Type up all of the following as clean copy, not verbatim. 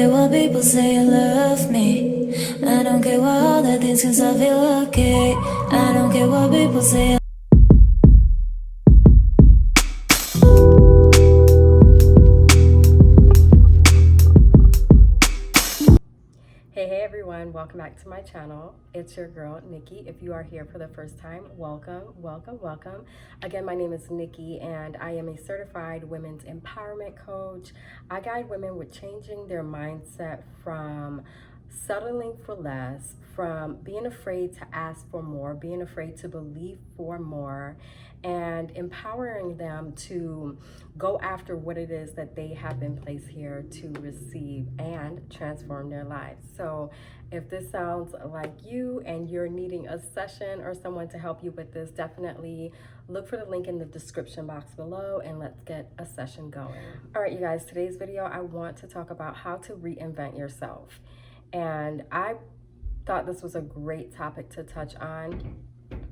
care what people say you love me. I don't care what all the things, cause I feel okay. I don't care what people say. Hey everyone, welcome back to my channel. It's your girl Nikki. If you are here for the first time, welcome. Again, my name is Nikki and I am a certified women's empowerment coach. I guide women with changing their mindset from settling for less, from being afraid to ask for more, being afraid to believe for more, and empowering them to go after what it is that they have been placed here to receive and transform their lives. So if this sounds like you and you're needing a session or someone to help you with this, definitely look for the link in the description box below and let's get a session going. All right, you guys, today's video, I want to talk about how to reinvent yourself. And I thought this was a great topic to touch on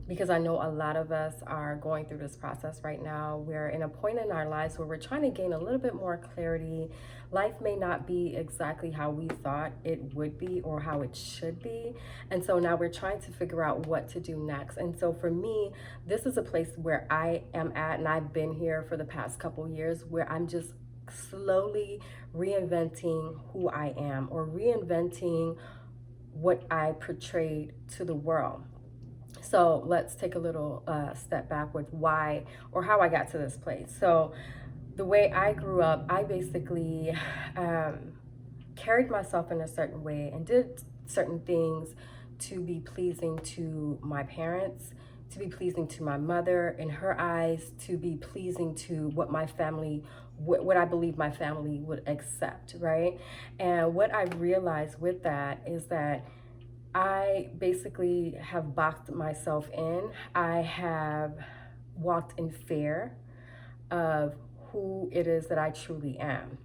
because I know a lot of us are going through this process right now. We're in a point in our lives where we're trying to gain a little bit more clarity. Life may not be exactly how we thought it would be or how it should be. And so now we're trying to figure out what to do next. And so for me, this is a place where I am at, and I've been here for the past couple years, where I'm just slowly reinventing who I am, or reinventing what I portrayed to the world. So let's take a little step back with why or how I got to this place. So the way I grew up, I basically carried myself in a certain way and did certain things to be pleasing to my parents, to be pleasing to my mother in her eyes, to be pleasing to what my family, what I believe my family would accept, right? And what I realized with that is that I basically have boxed myself in. I have walked in fear of who it is that I truly am.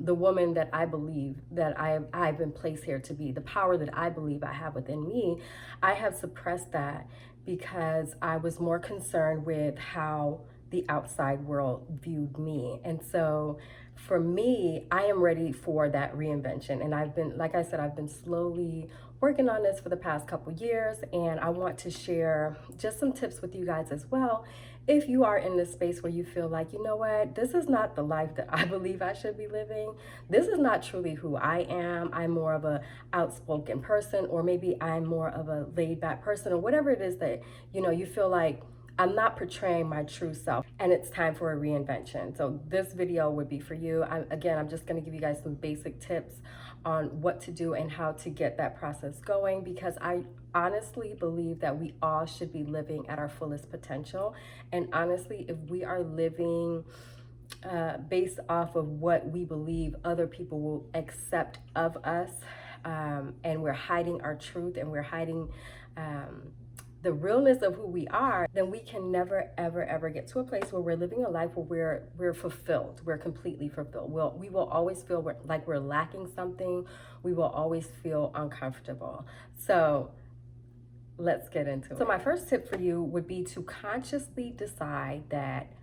The woman that I believe that I've been placed here to be, the power that I believe I have within me, I have suppressed that because I was more concerned with how the outside world viewed me. And so for me, I am ready for that reinvention. And I've been, like I said, I've been slowly working on this for the past couple years, and I want to share just some tips with you guys as well. If you are in this space where you feel like, you know what, this is not the life that I believe I should be living. This is not truly who I am. I'm more of a outspoken person, or maybe I'm more of a laid back person, or whatever it is that, you know, you feel like I'm not portraying my true self and it's time for a reinvention. So this video would be for you. I'm just going to give you guys some basic tips on what to do and how to get that process going, because I honestly believe that we all should be living at our fullest potential. And honestly, if we are living based off of what we believe other people will accept of us, and we're hiding our truth, and we're hiding the realness of who we are, then we can never, ever get to a place where we're living a life where we're fulfilled. We're completely fulfilled. We will always feel like we're lacking something. We will always feel uncomfortable. So let's get into it. So my first tip for you would be to consciously decide that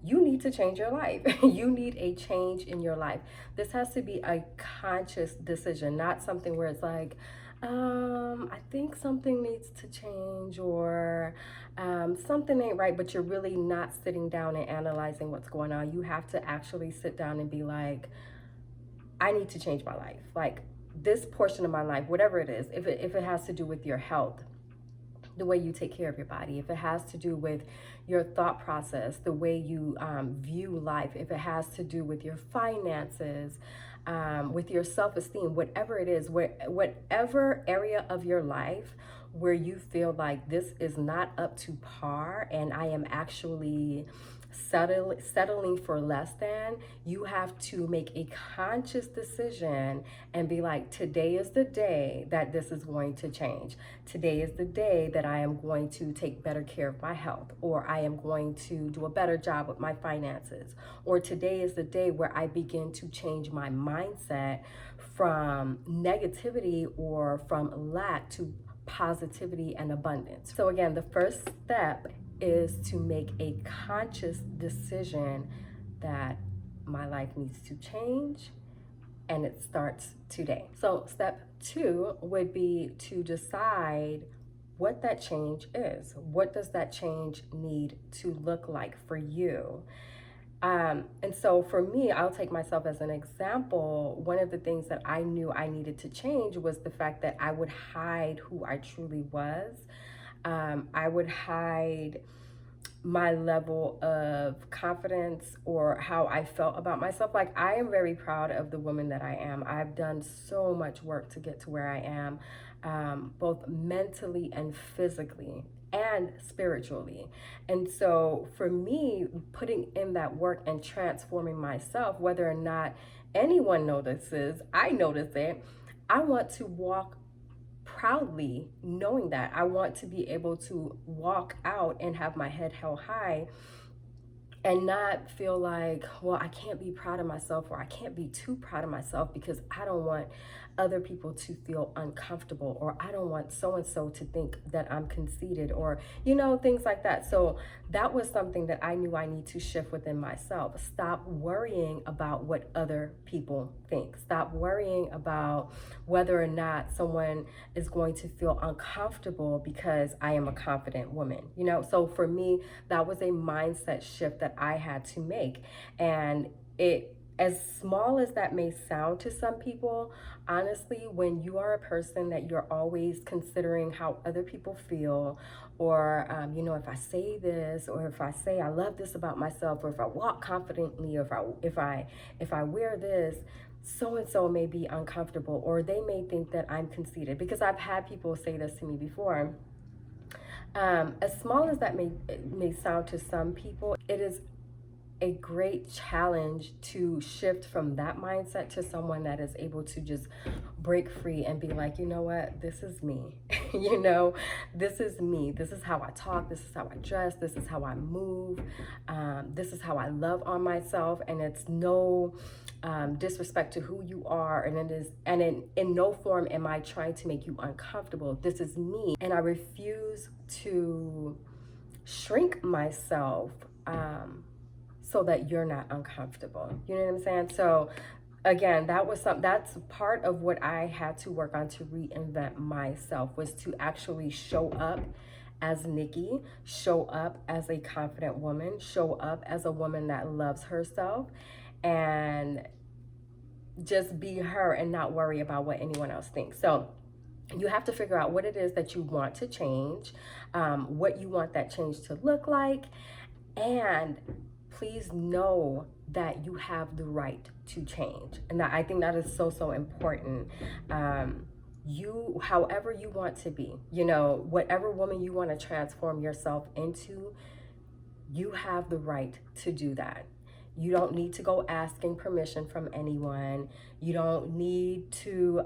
you need to change your life. You need a change in your life. This has to be a conscious decision, not something where it's like, I think something needs to change, or something ain't right, but you're really not sitting down and analyzing what's going on. You have to actually sit down and be like, I need to change my life. Like this portion of my life, whatever it is, if it has to do with your health, the way you take care of your body, if it has to do with your thought process, the way you view life, if it has to do with your finances, with your self-esteem, whatever it is, whatever area of your life where you feel like this is not up to par and I am actually settling for less than, you have to make a conscious decision and be like, today is the day that this is going to change. Today is the day that I am going to take better care of my health, or I am going to do a better job with my finances, or today is the day where I begin to change my mindset from negativity or from lack to positivity and abundance. So again, the first step is to make a conscious decision that my life needs to change and it starts today. So step 2 would be to decide what that change is. What does that change need to look like for you? And so for me, I'll take myself as an example. One of the things that I knew I needed to change was the fact that I would hide who I truly was. I would hide my level of confidence or how I felt about myself. Like, I am very proud of the woman that I am. I've done so much work to get to where I am, both mentally and physically and spiritually. And so for me, putting in that work and transforming myself, whether or not anyone notices, I notice it. I want to walk proudly knowing that. I want to be able to walk out and have my head held high and not feel like, well, I can't be proud of myself, or I can't be too proud of myself because I don't want other people to feel uncomfortable, or I don't want so and so to think that I'm conceited, or things like that. So that was something that I knew I need to shift within myself. Stop worrying about what other people think. Stop worrying about whether or not someone is going to feel uncomfortable because I am a confident woman. So for me, that was a mindset shift that I had to make. And it, as small as that may sound to some people, honestly, when you are a person that you're always considering how other people feel, or if I say this, or if I say I love this about myself, or if I walk confidently, or if I wear this, so and so may be uncomfortable, or they may think that I'm conceited. Because I've had people say this to me before. As small as that may sound to some people, it is a great challenge to shift from that mindset to someone that is able to just break free and be like, you know what, this is me. This is me. This is how I talk. This is how I dress. This is how I move. This is how I love on myself. And it's no disrespect to who you are. And in no form am I trying to make you uncomfortable. This is me. And I refuse to shrink myself so that you're not uncomfortable. You know what I'm saying? So again, that's part of what I had to work on to reinvent myself, was to actually show up as Nikki, show up as a confident woman, show up as a woman that loves herself, and just be her and not worry about what anyone else thinks. So you have to figure out what it is that you want to change, what you want that change to look like, and please know that you have the right to change. And I think that is so important. You, however you want to be, whatever woman you want to transform yourself into, you have the right to do that. You don't need to go asking permission from anyone. You don't need to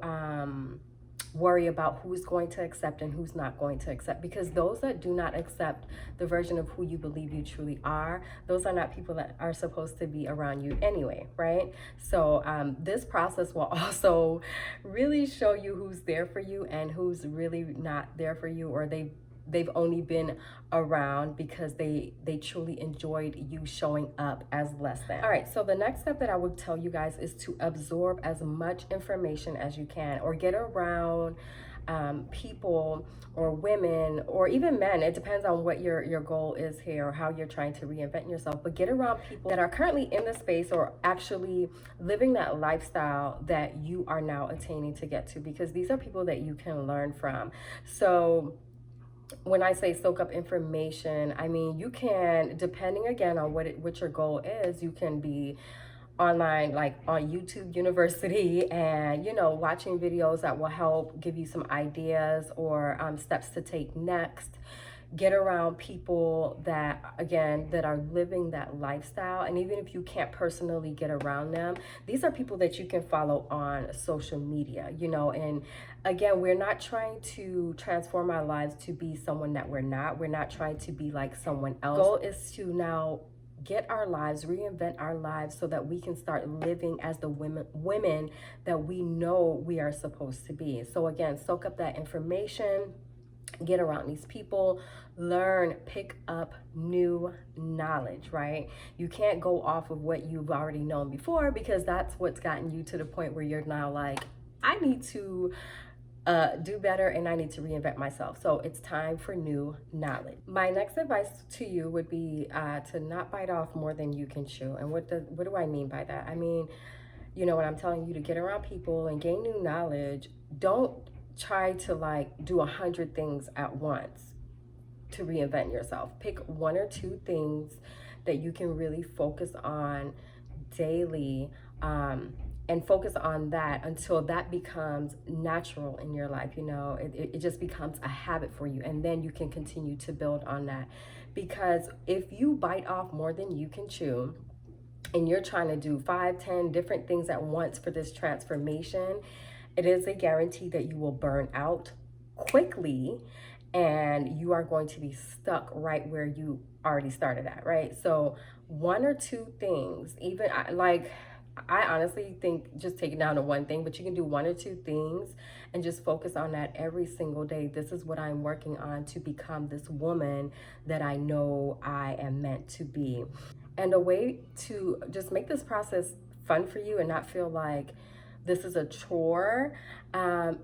worry about who's going to accept and who's not going to accept, because those that do not accept the version of who you believe you truly are, those are not people that are supposed to be around you anyway, right? So this process will also really show you who's there for you and who's really not there for you, or they've only been around because they truly enjoyed you showing up as less than. All right, so the next step that I would tell you guys is to absorb as much information as you can, or get around people or women or even men. It depends on what your goal is here or how you're trying to reinvent yourself, but get around people that are currently in the space or actually living that lifestyle that you are now attaining to get to, because these are people that you can learn from. So when I say soak up information, I mean, you can, depending again on what your goal is, you can be online, like on YouTube University, and watching videos that will help give you some ideas or steps to take next. Get around people that are living that lifestyle. And even if you can't personally get around them, these are people that you can follow on social media, and again, we're not trying to transform our lives to be someone that we're not. We're not trying to be like someone else. The goal is to now get our lives, reinvent our lives, so that we can start living as the women that we know we are supposed to be. So again, soak up that information. get around these people, learn, pick up new knowledge, right? You can't go off of what you've already known before, because that's what's gotten you to the point where you're now like, I need to do better and I need to reinvent myself. So it's time for new knowledge. My next advice to you would be to not bite off more than you can chew. And what do I mean by that? I mean, you know, when I'm telling you to get around people and gain new knowledge, don't try to like do 100 things at once to reinvent yourself. Pick one or two things that you can really focus on daily, and focus on that until that becomes natural in your life. You know, it just becomes a habit for you, and then you can continue to build on that. Because if you bite off more than you can chew, and you're trying to do 5, 10 different things at once for this transformation, it is a guarantee that you will burn out quickly, and you are going to be stuck right where you already started at, right? So one or two things, even I honestly think just take it down to one thing, but you can do one or two things and just focus on that every single day. This is what I'm working on to become this woman that I know I am meant to be. And a way to just make this process fun for you and not feel like this is a chore,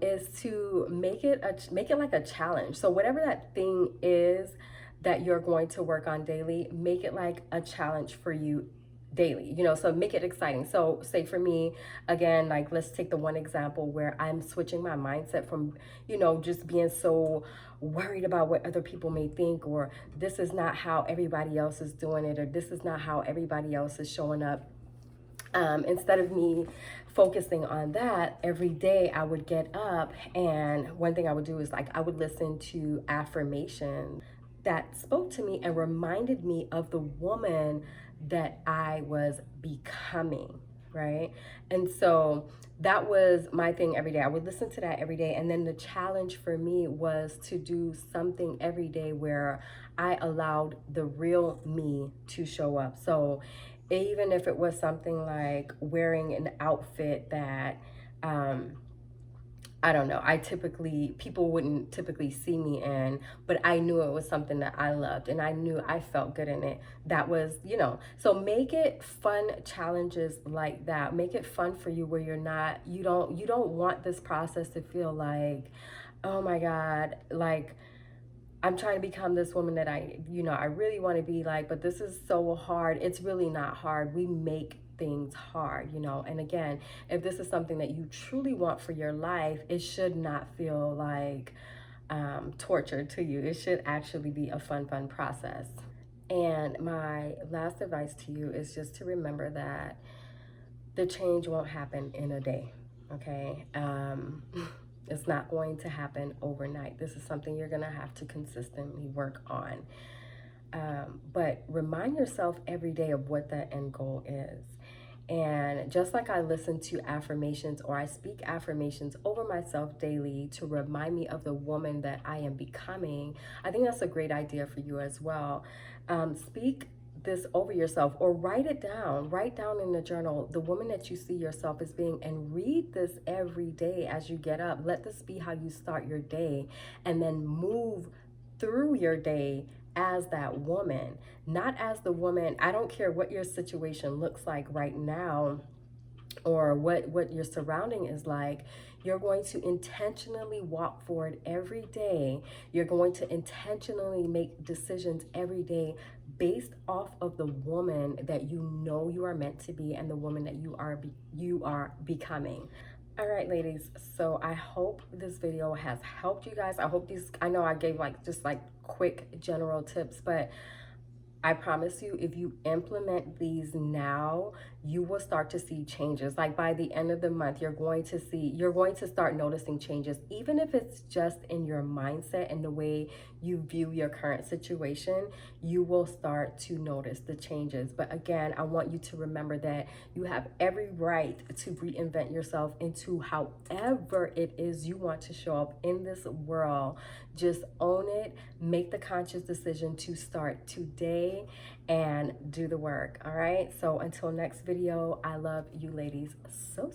is to make it like a challenge. So whatever that thing is that you're going to work on daily, make it like a challenge for you daily, you know, so make it exciting. So say for me, again, like let's take the one example where I'm switching my mindset from, you know, just being so worried about what other people may think, or this is not how everybody else is doing it, or this is not how everybody else is showing up. Instead of me focusing on that, every day I would get up, and one thing I would do is like I would listen to affirmations that spoke to me and reminded me of the woman that I was becoming, right? And so that was my thing every day. I would listen to that every day. And then the challenge for me was to do something every day where I allowed the real me to show up. So even if it was something like wearing an outfit that, I don't know, people wouldn't typically see me in, but I knew it was something that I loved and I knew I felt good in it. That was, you know, so make it fun challenges like that. Make it fun for you where you don't want this process to feel like, oh my God, like I'm trying to become this woman that I really want to be like, but this is so hard. It's really not hard. We make things hard, you know. And again, if this is something that you truly want for your life, it should not feel like torture to you. It should actually be a fun process. And my last advice to you is just to remember that the change won't happen in a day, okay? It's not going to happen overnight. This is something you're going to have to consistently work on. But remind yourself every day of what that end goal is. And just like I listen to affirmations, or I speak affirmations over myself daily to remind me of the woman that I am becoming, I think that's a great idea for you as well. Speak this over yourself, or write it down. Write down in the journal the woman that you see yourself as being, and read this every day as you get up. Let this be how you start your day, and then move through your day as that woman, not as the woman. I don't care what your situation looks like right now, or what your surrounding is like. You're going to intentionally walk forward every day. You're going to intentionally make decisions every day based off of the woman that you know you are meant to be, and the woman that you are becoming. All right, ladies, so I hope this video has helped you guys. I know I gave just quick general tips, but I promise you, if you implement these now, you will start to see changes. Like by the end of the month, you're going to start noticing changes, even if it's just in your mindset and the way you view your current situation. You will start to notice the changes. But again, I want you to remember that you have every right to reinvent yourself into however it is you want to show up in this world. Just own it, make the conscious decision to start today, and do the work. All right, so until next video, I love you ladies so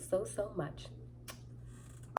much.